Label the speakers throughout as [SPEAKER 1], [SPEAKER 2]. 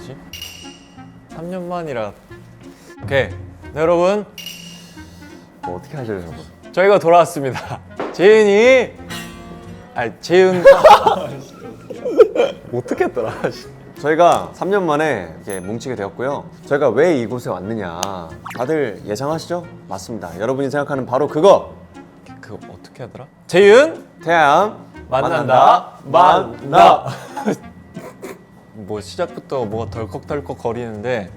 [SPEAKER 1] 되지? 3년 만이라. 오케이. 네, 여러분
[SPEAKER 2] 뭐 어떻게 하실래요?
[SPEAKER 1] 저희가 돌아왔습니다. 재윤이 재윤 어떻게 했더라?
[SPEAKER 2] 저희가 3년 만에 이렇게 뭉치게 되었고요. 저희가 왜 이곳에 왔느냐 다들 예상하시죠? 맞습니다. 여러분이 생각하는 바로 그거!
[SPEAKER 1] 그거 어떻게 하더라? 재윤
[SPEAKER 2] 태양
[SPEAKER 1] 만난다 만나. 뭐 시작부터 뭐가 덜컥덜컥 거리는데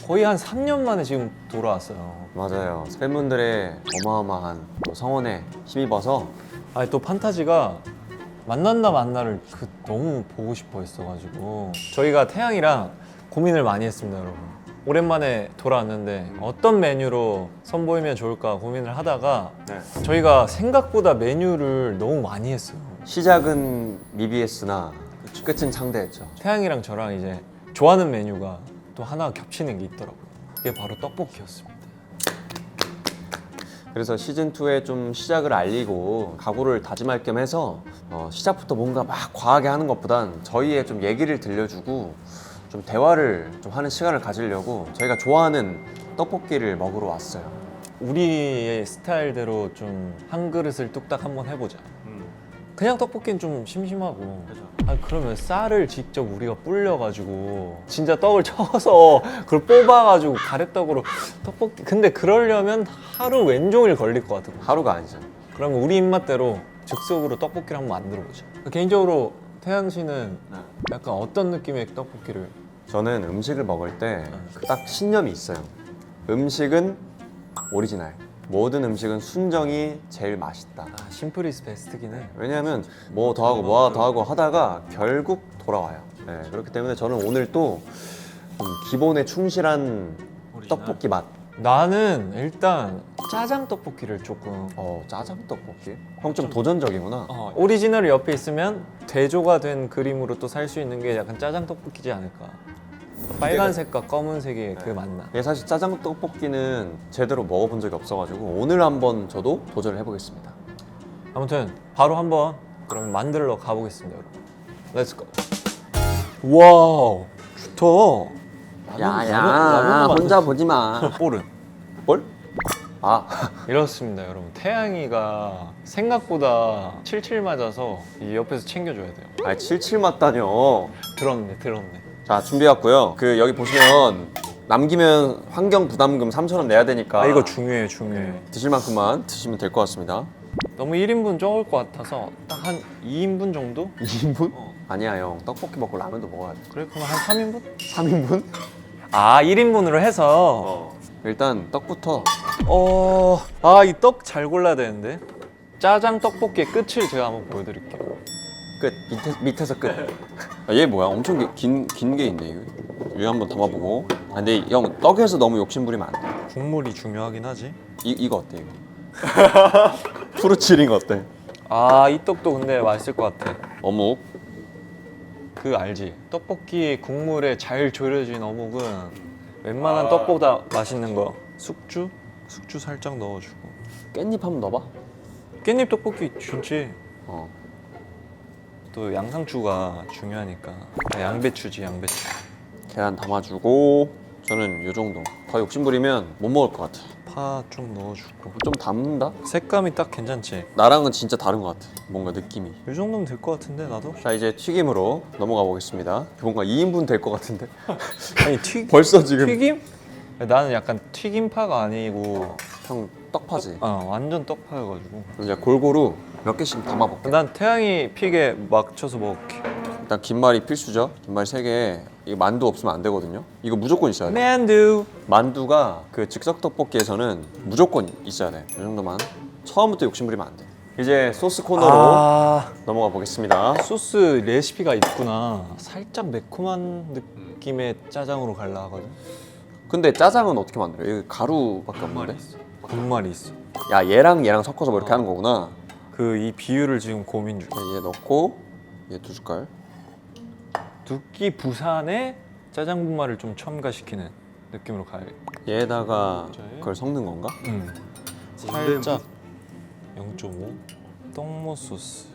[SPEAKER 1] 거의 한 3년 만에 지금 돌아왔어요.
[SPEAKER 2] 맞아요. 팬분들의 어마어마한 또 성원에 힘입어서
[SPEAKER 1] 아니 또 판타지가 만난다 만나를 너무 보고 싶어 했어가지고 저희가 태양이랑 고민을 많이 했습니다, 여러분. 오랜만에 돌아왔는데 어떤 메뉴로 선보이면 좋을까 고민을 하다가 저희가 생각보다 메뉴를 너무 많이 했어요.
[SPEAKER 2] 시작은 미비했으나 끝은 창대했죠.
[SPEAKER 1] 태양이랑 저랑 이제 좋아하는 메뉴가 또 하나 겹치는 게 있더라고요. 그게 바로 떡볶이였습니다.
[SPEAKER 2] 그래서 시즌2에 좀 시작을 알리고 각오를 다짐할 겸 해서 시작부터 뭔가 막 과하게 하는 것보단 저희의 좀 얘기를 들려주고 좀 대화를 좀 하는 시간을 가지려고 저희가 좋아하는 떡볶이를 먹으러 왔어요.
[SPEAKER 1] 우리의 스타일대로 좀 한 그릇을 뚝딱 한번 해보자. 그냥 떡볶이는 좀 심심하고 그러면 쌀을 직접 우리가 불려가지고 진짜 떡을 쳐서 그걸 뽑아가지고 가래떡으로 떡볶이. 근데 그러려면 하루 왼종일 걸릴 것 같아.
[SPEAKER 2] 하루가 아니죠.
[SPEAKER 1] 그러면 우리 입맛대로 즉석으로 떡볶이를 한번 만들어보자. 개인적으로 태양 씨는 약간 어떤 느낌의 떡볶이를?
[SPEAKER 2] 저는 음식을 먹을 때 딱 신념이 있어요. 음식은 오리지널. 모든 음식은 순정이 제일 맛있다.
[SPEAKER 1] 심플 이즈 베스트긴 해.
[SPEAKER 2] 왜냐하면 뭐 더하고 뭐 더하고 하다가 결국 돌아와요. 네, 그렇기 때문에 저는 오늘 또 기본에 충실한 떡볶이 맛.
[SPEAKER 1] 나는 일단 짜장 떡볶이를 조금
[SPEAKER 2] 짜장 떡볶이? 형 좀 도전적이구나.
[SPEAKER 1] 오리지널이 옆에 있으면 대조가 된 그림으로 또 살 수 있는 게 약간 짜장 떡볶이지 않을까. 빨간색과 검은색의 그 맛나.
[SPEAKER 2] 예, 사실 짜장 떡볶이는 제대로 먹어본 적이 없어가지고 오늘 한번 저도 도전을 해보겠습니다.
[SPEAKER 1] 아무튼 바로 한번 그러면 만들러 가보겠습니다, 여러분. 렛츠고. 와우, 좋다.
[SPEAKER 2] 야야, 혼자 보지 마.
[SPEAKER 1] 볼은
[SPEAKER 2] 뭘?
[SPEAKER 1] 이렇습니다, 여러분. 태양이가 생각보다 칠칠 맞아서 이 옆에서 챙겨줘야 돼요.
[SPEAKER 2] 77 맞다뇨.
[SPEAKER 1] 들었네.
[SPEAKER 2] 자, 준비해왔고요. 여기 보시면 남기면 환경 부담금 3,000원 내야 되니까
[SPEAKER 1] 이거 중요해.
[SPEAKER 2] 드실 만큼만 드시면 될 것 같습니다.
[SPEAKER 1] 너무 1인분 적을 것 같아서 딱 한 2인분 정도?
[SPEAKER 2] 2인분? 아니야 형, 떡볶이 먹고 라면도 먹어야 돼.
[SPEAKER 1] 그래, 그럼 한 3인분?
[SPEAKER 2] 3인분?
[SPEAKER 1] 1인분으로 해서
[SPEAKER 2] 일단 떡부터.
[SPEAKER 1] 이 떡 잘 골라야 되는데. 짜장 떡볶이의 끝을 제가 한번 보여드릴게요.
[SPEAKER 2] 끝. 밑에서 끝. 얘 뭐야? 엄청 긴 게 있네 이거. 이거 한번 담아보고. 근데 형 떡에서 너무 욕심 부리면 안 돼.
[SPEAKER 1] 국물이 중요하긴 하지.
[SPEAKER 2] 이거 어때 이거? 푸르치링 어때?
[SPEAKER 1] 이 떡도 근데 맛있을 것 같아.
[SPEAKER 2] 어묵.
[SPEAKER 1] 그 알지? 떡볶이 국물에 잘 졸여진 어묵은 웬만한 떡보다 맛있는 거. 숙주 살짝 넣어주고.
[SPEAKER 2] 깻잎 한번 넣어봐.
[SPEAKER 1] 깻잎 떡볶이 좋지.
[SPEAKER 2] 어.
[SPEAKER 1] 또 양상추가 중요하니까. 양배추지.
[SPEAKER 2] 계란 담아주고. 저는 요 정도. 더 욕심 부리면 못 먹을 것 같아.
[SPEAKER 1] 파 좀 넣어주고.
[SPEAKER 2] 좀 담는다?
[SPEAKER 1] 색감이 딱 괜찮지?
[SPEAKER 2] 나랑은 진짜 다른 것 같아. 뭔가 느낌이.
[SPEAKER 1] 이 정도면 될 것 같은데 나도?
[SPEAKER 2] 자, 이제 튀김으로 넘어가 보겠습니다. 뭔가 2인분 될 것 같은데.
[SPEAKER 1] 아니
[SPEAKER 2] 벌써 지금.
[SPEAKER 1] 튀김? 나는 약간 튀김파가 아니고
[SPEAKER 2] 형 떡파지.
[SPEAKER 1] 완전 떡파여가지고.
[SPEAKER 2] 이제 골고루 몇 개씩 담아볼게.
[SPEAKER 1] 난 태양이 픽에 맞춰서 먹을게.
[SPEAKER 2] 일단 김말이 필수죠. 김말 3개. 이거 만두 없으면 안 되거든요. 이거 무조건 있어야 돼.
[SPEAKER 1] 만두.
[SPEAKER 2] 만두가 그 즉석 떡볶이에서는 무조건 있어야 돼. 이 정도만. 처음부터 욕심 부리면 안 돼. 이제 소스 코너로 넘어가 보겠습니다.
[SPEAKER 1] 소스 레시피가 있구나. 살짝 매콤한 느낌의 짜장으로 갈라 하거든.
[SPEAKER 2] 근데 짜장은 어떻게 만들어? 여기 가루밖에 없는데?
[SPEAKER 1] 분말이 있어.
[SPEAKER 2] 야, 얘랑 섞어서 뭐 이렇게 하는 거구나.
[SPEAKER 1] 이 비율을 지금 고민 중.
[SPEAKER 2] 자, 얘 넣고 얘 2숟갈.
[SPEAKER 1] 두끼 부산에 짜장 분말을 좀 첨가시키는 느낌으로 가야겠다.
[SPEAKER 2] 얘에다가 그걸 섞는 건가?
[SPEAKER 1] 살짝 0.5 떡모 소스.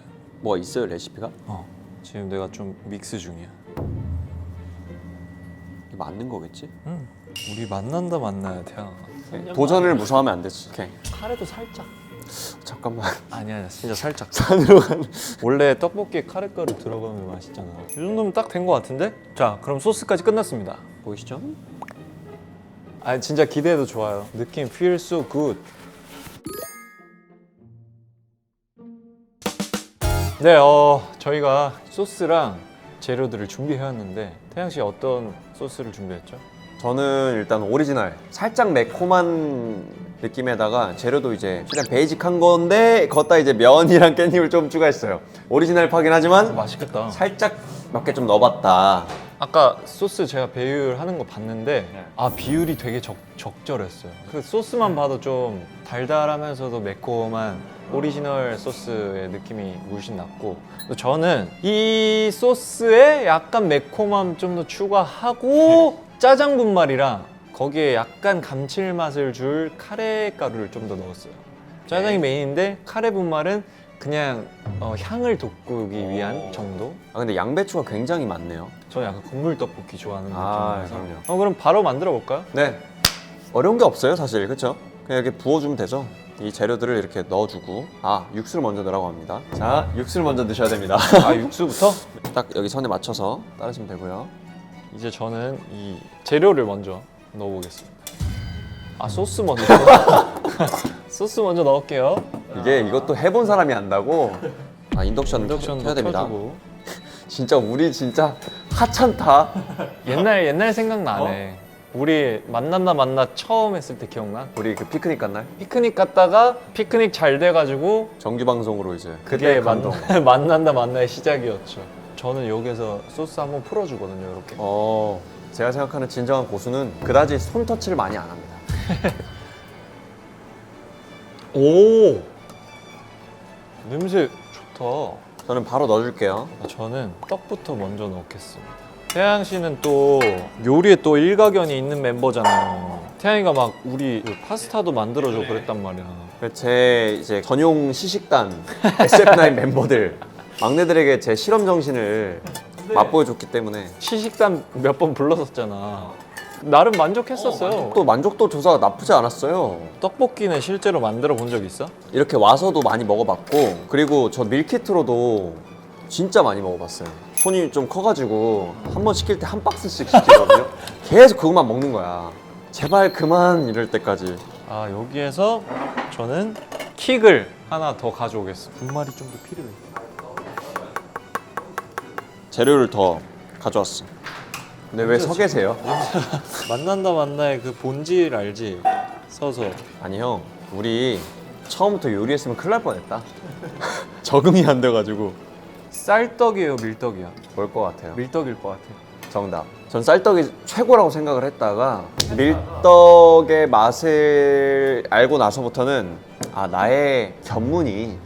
[SPEAKER 2] 뭐가 있어요, 레시피가?
[SPEAKER 1] 지금 내가 좀 믹스 중이야.
[SPEAKER 2] 맞는 거겠지?
[SPEAKER 1] 우리 만난다 만나야 태양아.
[SPEAKER 2] 도전을 무서워하면 안 되지. 오케이.
[SPEAKER 1] 카레도 살짝.
[SPEAKER 2] 잠깐만.
[SPEAKER 1] 아니야 진짜 살짝.
[SPEAKER 2] 산으로 가는.
[SPEAKER 1] 원래 떡볶이에 카레가루 들어가면 맛있잖아. 이 정도면 딱 된 거 같은데? 자 그럼 소스까지 끝났습니다.
[SPEAKER 2] 보이시죠?
[SPEAKER 1] 아 진짜 기대해도 좋아요. 느낌 feel so good. 네, 저희가 소스랑 재료들을 준비해왔는데 태양 씨 어떤 소스를 준비했죠?
[SPEAKER 2] 저는 일단 오리지널 살짝 매콤한 느낌에다가 재료도 이제 최대한 베이직한 건데 걷다 이제 면이랑 깻잎을 좀 추가했어요. 오리지널 파긴 하지만
[SPEAKER 1] 맛있겠다.
[SPEAKER 2] 살짝 몇 개 좀 넣어봤다.
[SPEAKER 1] 아까 소스 제가 배율하는 거 봤는데 아 비율이 되게 적절했어요. 그 소스만 봐도 좀 달달하면서도 매콤한 오리지널 소스의 느낌이 물씬 났고 또 저는 이 소스에 약간 매콤함 좀 더 추가하고 짜장 분말이랑 거기에 약간 감칠맛을 줄 카레 가루를 좀 더 넣었어요. 짜장이 메인인데 카레 분말은 그냥 향을 돋구기 위한 정도?
[SPEAKER 2] 아 근데 양배추가 굉장히 많네요.
[SPEAKER 1] 저는 약간 국물 떡볶이 좋아하는
[SPEAKER 2] 아,
[SPEAKER 1] 느낌이라서 그럼 바로 만들어 볼까요?
[SPEAKER 2] 네. 어려운 게 없어요 사실. 그렇죠? 그냥 이렇게 부어주면 되죠. 이 재료들을 이렇게 넣어주고 육수를 먼저 넣으라고 합니다. 자 육수를 먼저 넣으셔야 됩니다.
[SPEAKER 1] 아 육수부터?
[SPEAKER 2] 딱 여기 선에 맞춰서 따르시면 되고요.
[SPEAKER 1] 이제 저는 이 재료를 먼저 넣어보겠습니다. 아 소스 먼저 소스 먼저 넣을게요.
[SPEAKER 2] 이게 이것도 해본 사람이 안다고. 인덕션
[SPEAKER 1] 인덕션도
[SPEAKER 2] 켜야 됩니다.
[SPEAKER 1] 켜주고.
[SPEAKER 2] 진짜 우리 진짜 하찮다.
[SPEAKER 1] 옛날 생각나네. 우리 만난다 만나 처음 했을 때 기억나?
[SPEAKER 2] 우리 그 피크닉 간 날
[SPEAKER 1] 피크닉 갔다가 피크닉 잘 돼가지고
[SPEAKER 2] 정규 방송으로 이제
[SPEAKER 1] 그게
[SPEAKER 2] 그때 감동.
[SPEAKER 1] 만난다 만나의 시작이었죠. 저는 여기서 소스 한번 풀어주거든요, 이렇게.
[SPEAKER 2] 제가 생각하는 진정한 고수는 그다지 손 터치를 많이 안 합니다.
[SPEAKER 1] 오 냄새 좋다.
[SPEAKER 2] 저는 바로 넣어줄게요.
[SPEAKER 1] 저는 떡부터 먼저 넣겠습니다. 태양 씨는 또 요리에 또 일가견이 있는 멤버잖아요. 태양이가 막 우리 그 파스타도 만들어줘 그랬단 말이야.
[SPEAKER 2] 제 이제 전용 시식단 SF9 멤버들 막내들에게 제 실험 정신을 맛보여줬기 때문에
[SPEAKER 1] 시식단 몇 번 불렀었잖아. 나름 만족했었어요.
[SPEAKER 2] 또 만족도 조사가 나쁘지 않았어요.
[SPEAKER 1] 떡볶이는 실제로 만들어 본 적 있어?
[SPEAKER 2] 이렇게 와서도 많이 먹어봤고 그리고 저 밀키트로도 진짜 많이 먹어봤어요. 손이 좀 커가지고 한 번 시킬 때 한 박스씩 시키거든요. 계속 그것만 먹는 거야. 제발 그만 이럴 때까지.
[SPEAKER 1] 아 여기에서 저는 킥을 하나 더 가져오겠습니다. 분말이 좀 더 필요해.
[SPEAKER 2] 재료를 더 가져왔어. 근데 왜 서 계세요?
[SPEAKER 1] 만난다 만나의 그 본질 알지? 서서.
[SPEAKER 2] 아니 형, 우리 처음부터 요리했으면 큰일 날 뻔했다. 적응이 안 돼가지고.
[SPEAKER 1] 쌀떡이에요, 밀떡이야?
[SPEAKER 2] 뭘 것 같아요?
[SPEAKER 1] 밀떡일 것 같아.
[SPEAKER 2] 정답. 전 쌀떡이 최고라고 생각을 했다가 밀떡의 맛을 알고 나서부터는 나의 견문이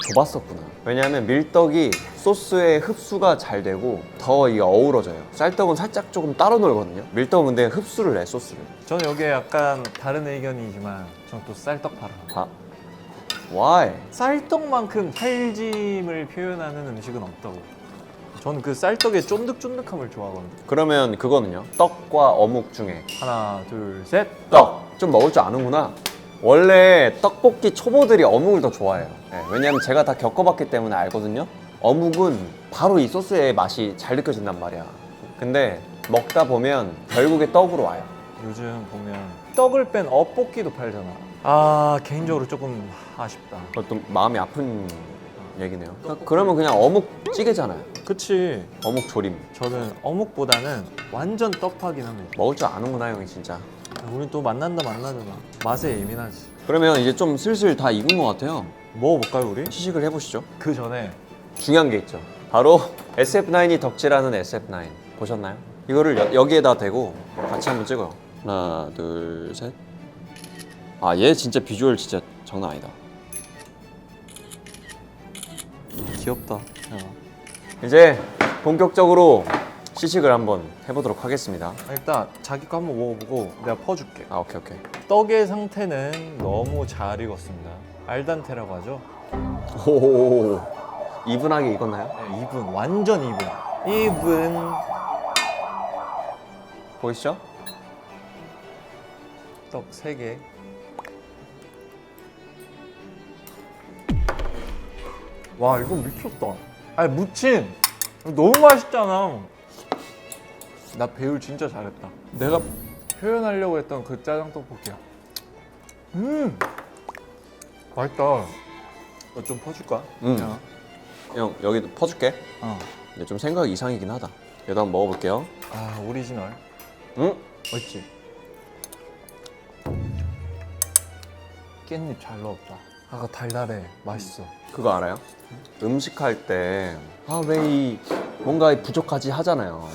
[SPEAKER 2] 좁았었구나. 왜냐하면 밀떡이 소스에 흡수가 잘 되고 더 이게 어우러져요. 쌀떡은 살짝 조금 따로 놀거든요. 밀떡은 근데 흡수를 해, 소스를.
[SPEAKER 1] 저는 여기에 약간 다른 의견이지만 저는 또 쌀떡 팔아.
[SPEAKER 2] Why?
[SPEAKER 1] 쌀떡만큼 살짐을 표현하는 음식은 없다고. 저는 그 쌀떡의 쫀득쫀득함을 좋아하거든요.
[SPEAKER 2] 그러면 그거는요? 떡과 어묵 중에
[SPEAKER 1] 하나, 둘, 셋.
[SPEAKER 2] 떡! 좀 먹을 줄 아는구나. 원래 떡볶이 초보들이 어묵을 더 좋아해요. 네, 왜냐면 제가 다 겪어봤기 때문에 알거든요. 어묵은 바로 이 소스의 맛이 잘 느껴진단 말이야. 근데 먹다 보면 결국에 떡으로 와요.
[SPEAKER 1] 요즘 보면 떡을 뺀 엇볶이도 팔잖아. 개인적으로 조금 아쉽다.
[SPEAKER 2] 그것도 마음이 아픈 얘기네요. 그러면 그냥 어묵 찌개잖아요.
[SPEAKER 1] 그치.
[SPEAKER 2] 어묵 조림.
[SPEAKER 1] 저는 어묵보다는 완전 떡파긴 합니다.
[SPEAKER 2] 먹을 줄 아는구나 형이 진짜.
[SPEAKER 1] 우린 또 만난다 만나잖아. 맛에 예민하지.
[SPEAKER 2] 그러면 이제 좀 슬슬 다 익은 것 같아요.
[SPEAKER 1] 먹어볼까요 우리?
[SPEAKER 2] 시식을 해보시죠.
[SPEAKER 1] 그 전에
[SPEAKER 2] 중요한 게 있죠. 바로 SF9이 덕질하는 SF9 보셨나요? 이거를 여기에다 대고 같이 한번 찍어요. 하나, 둘, 셋. 얘 진짜 비주얼 진짜 장난 아니다.
[SPEAKER 1] 귀엽다.
[SPEAKER 2] 이제 본격적으로 시식을 한번 해보도록 하겠습니다.
[SPEAKER 1] 일단 자기 거 한번 먹어보고 내가 퍼줄게.
[SPEAKER 2] 오케이.
[SPEAKER 1] 떡의 상태는 너무 잘 익었습니다. 알단테라고 하죠.
[SPEAKER 2] 오, 이분하게 익었나요?
[SPEAKER 1] 네, 2분, 완전 2분. 2분.
[SPEAKER 2] 보이시죠?
[SPEAKER 1] 떡 3개. 와 이거 미쳤다. 아니 무침 너무 맛있잖아. 나 배울 진짜 잘했다. 내가 표현하려고 했던 그 짜장 떡볶이야. 맛있다. 너 좀 퍼줄까? 야.
[SPEAKER 2] 형 여기 퍼줄게.
[SPEAKER 1] 어.
[SPEAKER 2] 근데 좀 생각이 이상이긴 하다. 얘도 한번 먹어볼게요.
[SPEAKER 1] 아 오리지널.
[SPEAKER 2] 응?
[SPEAKER 1] 맛있지? 깻잎 잘 넣었다. 아까 달달해. 맛있어.
[SPEAKER 2] 그거 알아요? 음식할 때 왜 이 뭔가 부족하지 하잖아요.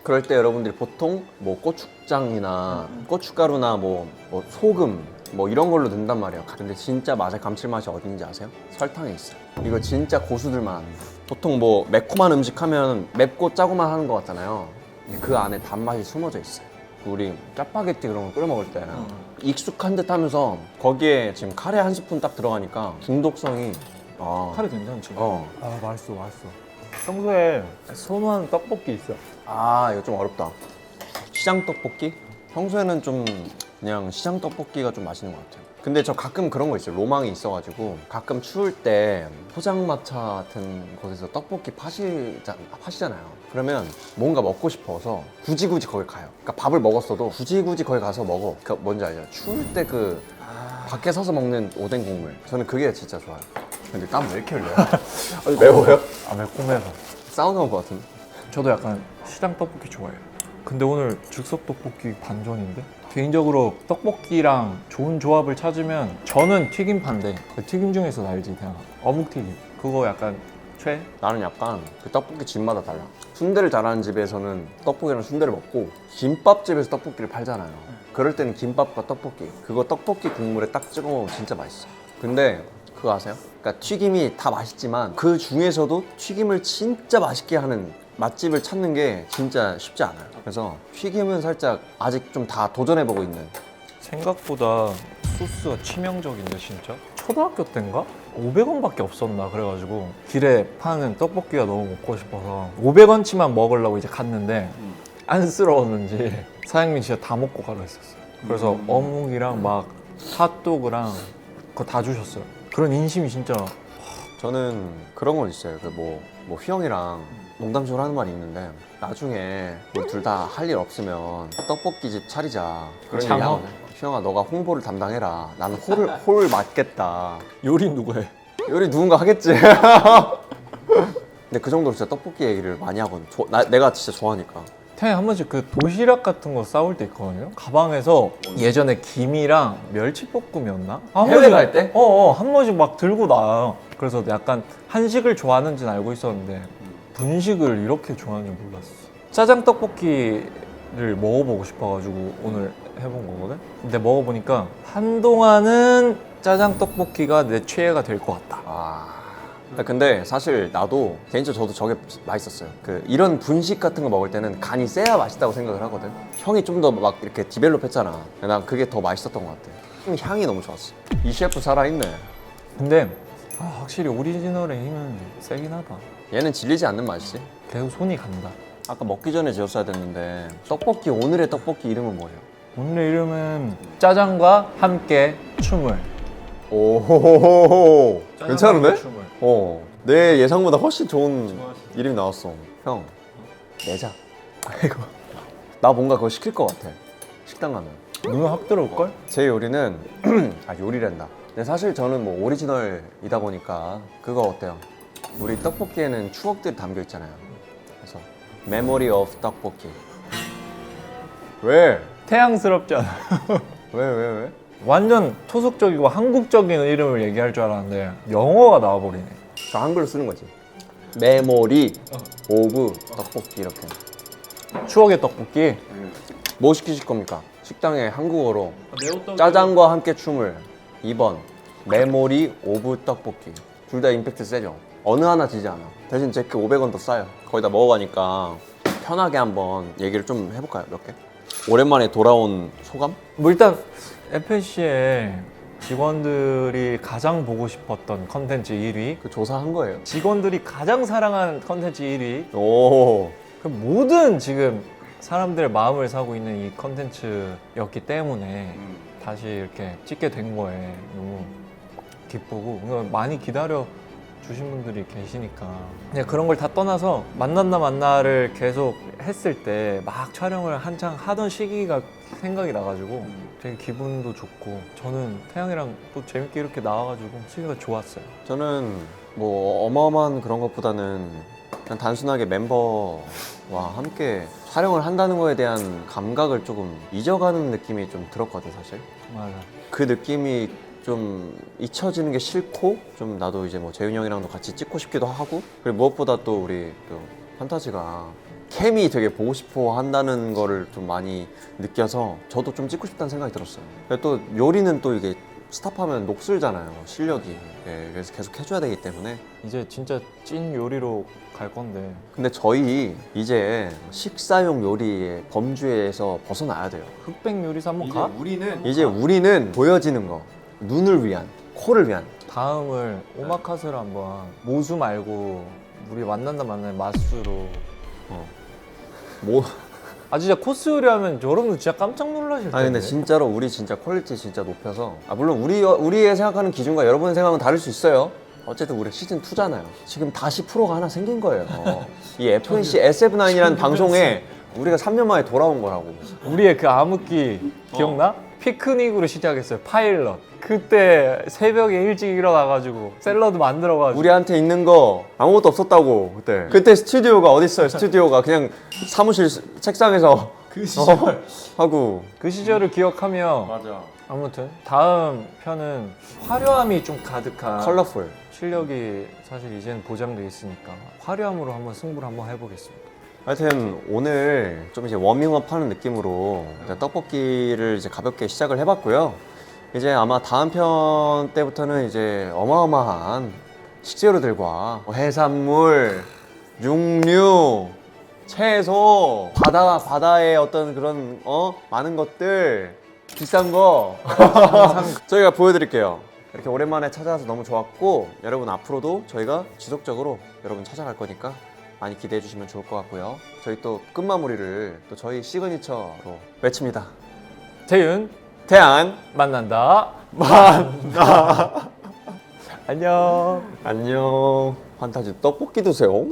[SPEAKER 2] 그럴 때 여러분들이 보통 뭐 고추장이나 고춧가루나 뭐 소금 뭐 이런 걸로 넣는단 말이에요. 근데 진짜 맛의 감칠맛이 어딘지 아세요? 설탕에 있어요. 이거 진짜 고수들만 합니다. 보통 뭐 매콤한 음식 하면 맵고 짜고만 하는 것 같잖아요. 근데 그 안에 단맛이 숨어져 있어요. 우리 짜파게티 그런 거 끓여 먹을 때 익숙한 듯 하면서 거기에 지금 카레 한 스푼 딱 들어가니까 중독성이
[SPEAKER 1] 카레 괜찮지?
[SPEAKER 2] 어.
[SPEAKER 1] 아 맛있어 맛있어. 평소에 선호하는 떡볶이 있어?
[SPEAKER 2] 이거 좀 어렵다. 시장 떡볶이? 평소에는 좀 그냥 시장 떡볶이가 좀 맛있는 것 같아요. 근데 저 가끔 그런 거 있어요. 로망이 있어가지고 가끔 추울 때 포장마차 같은 곳에서 떡볶이 파시잖아요. 그러면 뭔가 먹고 싶어서 굳이 거기 가요. 그러니까 밥을 먹었어도 굳이 거기 가서 먹어. 그러니까 뭔지 알죠? 추울 때 그 밖에 서서 먹는 오뎅 국물. 저는 그게 진짜 좋아요. 근데 땀 왜 이렇게 흘려요? 매워요?
[SPEAKER 1] 아 매콤해서.
[SPEAKER 2] 사우나 온 것 같은데?
[SPEAKER 1] 저도 약간 시장 떡볶이 좋아해요. 근데 오늘 즉석 떡볶이 반전인데? 개인적으로 떡볶이랑 좋은 조합을 찾으면 저는 튀김파인데 그 튀김 중에서 알지 그냥 어묵튀김 그거 약간 최?
[SPEAKER 2] 나는 약간 그 떡볶이 집마다 달라. 순대를 잘하는 집에서는 떡볶이랑 순대를 먹고 김밥집에서 떡볶이를 팔잖아요. 그럴 때는 김밥과 떡볶이 그거 떡볶이 국물에 딱 찍어 먹으면 진짜 맛있어. 근데 그거 아세요? 그러니까 튀김이 다 맛있지만 그 중에서도 튀김을 진짜 맛있게 하는 맛집을 찾는 게 진짜 쉽지 않아요. 그래서 튀김은 살짝 아직 좀 다 도전해보고 있는.
[SPEAKER 1] 생각보다 소스가 치명적인데 진짜? 초등학교 때인가? 500원밖에 없었나 그래가지고 길에 파는 떡볶이가 너무 먹고 싶어서 500원치만 먹으려고 이제 갔는데 안쓰러웠는지 사장님이 진짜 다 먹고 가라 했었어요. 그래서 어묵이랑 막 핫도그랑 그거 다 주셨어요. 그런 인심이 진짜.
[SPEAKER 2] 저는 그런 건 있어요. 뭐 휘영이랑 농담식으로 하는 말이 있는데 나중에 우리 둘 다 할 일 없으면 떡볶이집 차리자. 그런 얘기
[SPEAKER 1] 장어?
[SPEAKER 2] 하거든. 휘영아 너가 홍보를 담당해라. 나는 홀을 맡겠다.
[SPEAKER 1] 요리 누구 해?
[SPEAKER 2] 요리 누군가 하겠지. 근데 그 정도로 진짜 떡볶이 얘기를 많이 하거든. 내가 진짜 좋아하니까.
[SPEAKER 1] 태양이 한 번씩 그 도시락 같은 거 싸올 때 있거든요. 가방에서 예전에 김이랑 멸치볶음이었나? 한
[SPEAKER 2] 해외
[SPEAKER 1] 번씩-
[SPEAKER 2] 갈 때?
[SPEAKER 1] 한 번씩 막 들고 나와요. 그래서 약간 한식을 좋아하는지는 알고 있었는데 분식을 이렇게 좋아하는 줄 몰랐어. 짜장 떡볶이를 먹어보고 싶어가지고 오늘 해본 거거든. 근데 먹어보니까 한동안은 짜장 떡볶이가 내 최애가 될 것 같다.
[SPEAKER 2] 근데 사실 나도 개인적으로 저도 저게 맛있었어요. 이런 분식 같은 거 먹을 때는 간이 세야 맛있다고 생각을 하거든. 형이 좀 더 막 이렇게 디벨롭 했잖아. 난 그게 더 맛있었던 것 같아. 향이 너무 좋았어. 이 셰프 살아있네.
[SPEAKER 1] 근데 확실히 오리지널의 힘은 세긴 하다.
[SPEAKER 2] 얘는 질리지 않는 맛이지.
[SPEAKER 1] 계속 손이 간다.
[SPEAKER 2] 아까 먹기 전에 지었어야 됐는데 오늘의 떡볶이 이름은 뭐예요?
[SPEAKER 1] 오늘의 이름은 짜장과 함께 춤을.
[SPEAKER 2] 오호호호 괜찮은데?
[SPEAKER 1] 춤을.
[SPEAKER 2] 내 예상보다 훨씬 좋은 이름이 나왔어. 형 내자.
[SPEAKER 1] 아이고.
[SPEAKER 2] 나 뭔가 그거 시킬 것 같아. 식당 가면.
[SPEAKER 1] 눈은 확 들어올걸?
[SPEAKER 2] 제 요리는 요리란다. 근데 사실 저는 뭐 오리지널이다 보니까 그거 어때요? 우리 떡볶이에는 추억들이 담겨 있잖아요. 그래서 메모리 오브 떡볶이. 왜?
[SPEAKER 1] 태양스럽지 않아.
[SPEAKER 2] 왜?
[SPEAKER 1] 완전 토속적이고 한국적인 이름을 얘기할 줄 알았는데 영어가 나와버리네.
[SPEAKER 2] 저 한글로 쓰는 거지. 메모리 오브 떡볶이 이렇게.
[SPEAKER 1] 추억의 떡볶이.
[SPEAKER 2] 뭐 시키실 겁니까? 식당에 한국어로 짜장과 함께 춤을. 2번 메모리 오브 떡볶이. 둘 다 임팩트 세죠? 어느 하나 지지 않아. 대신 제그 500원 더 싸요. 거의 다 먹어가니까 편하게 한번 얘기를 좀 해볼까요? 몇 개? 오랜만에 돌아온 소감?
[SPEAKER 1] 뭐 일단 FC의 직원들이 가장 보고 싶었던 컨텐츠 1위,
[SPEAKER 2] 그 조사한 거예요.
[SPEAKER 1] 직원들이 가장 사랑하는 컨텐츠 1위,
[SPEAKER 2] 오.
[SPEAKER 1] 그 모든 지금 사람들의 마음을 사고 있는 이 컨텐츠였기 때문에 다시 이렇게 찍게 된 거에 너무 기쁘고 뭔가 많이 기다려 주신 분들이 계시니까 그냥 그런 걸 다 떠나서 만난다 만나를 계속 했을 때 막 촬영을 한창 하던 시기가 생각이 나가지고 되게 기분도 좋고 저는 태양이랑 또 재밌게 이렇게 나와가지고 시기가 좋았어요.
[SPEAKER 2] 저는 뭐 어마어마한 그런 것보다는 그냥 단순하게 멤버와 함께 촬영을 한다는 거에 대한 감각을 조금 잊어가는 느낌이 좀 들었거든 사실.
[SPEAKER 1] 맞아.
[SPEAKER 2] 그 느낌이 좀 잊혀지는 게 싫고 좀 나도 이제 뭐 재윤이 형이랑도 같이 찍고 싶기도 하고 그리고 무엇보다 또 우리 또 판타지가 케미 되게 보고 싶어 한다는 거를 좀 많이 느껴서 저도 좀 찍고 싶다는 생각이 들었어요. 그리고 또 요리는 또 이게 스탑하면 녹슬잖아요 실력이. 예, 그래서 계속 해줘야 되기 때문에.
[SPEAKER 1] 이제 진짜 찐 요리로 갈 건데
[SPEAKER 2] 근데 저희 이제 식사용 요리의 범주에서 벗어나야 돼요.
[SPEAKER 1] 흑백 요리사 한번 가?
[SPEAKER 2] 이제 우리는 보여지는 거, 눈을 위한, 코를 위한.
[SPEAKER 1] 다음을 오마카세로 한번 모수 말고 우리 만난다 만나는 맛수로
[SPEAKER 2] 뭐?
[SPEAKER 1] 아 진짜 코스 요리하면 여러분들 진짜 깜짝 놀라실 텐데.
[SPEAKER 2] 아니 근데 진짜로 우리 진짜 퀄리티 진짜 높여서 물론 우리의 생각하는 기준과 여러분의 생각은 다를 수 있어요. 어쨌든 우리 시즌 2잖아요. 지금 다시 프로가 하나 생긴 거예요. 이 FNC SF9이라는 방송에 우리가 3년 만에 돌아온 거라고.
[SPEAKER 1] 우리의 그 암흑기 기억나? 피크닉으로 시작했어요. 파일럿. 그때 새벽에 일찍 일어나가지고 샐러드 만들어가지고
[SPEAKER 2] 우리한테 있는 거 아무것도 없었다고 그때. 그때 스튜디오가 어딨어요? 스튜디오가 그냥 사무실 책상에서 그 시절 하고.
[SPEAKER 1] 그 시절을 기억하며
[SPEAKER 2] 맞아.
[SPEAKER 1] 아무튼 다음 편은 화려함이 좀 가득한
[SPEAKER 2] 컬러풀.
[SPEAKER 1] 실력이 사실 이제는 보장돼 있으니까 화려함으로 한번 승부를 한번 해보겠습니다.
[SPEAKER 2] 하여튼 오늘 좀 이제 워밍업 하는 느낌으로 이제 떡볶이를 이제 가볍게 시작을 해봤고요. 이제 아마 다음 편 때부터는 이제 어마어마한 식재료들과 해산물, 육류, 채소, 바다의 어떤 그런 많은 것들, 비싼 거 저희가 보여드릴게요. 이렇게 오랜만에 찾아와서 너무 좋았고 여러분 앞으로도 저희가 지속적으로 여러분 찾아갈 거니까 많이 기대해 주시면 좋을 것 같고요. 저희 또 끝마무리를 또 저희 시그니처로 외칩니다.
[SPEAKER 1] 태윤
[SPEAKER 2] 태안
[SPEAKER 1] 만난다. 안녕.
[SPEAKER 2] 안녕. 판타지 떡볶이 드세요.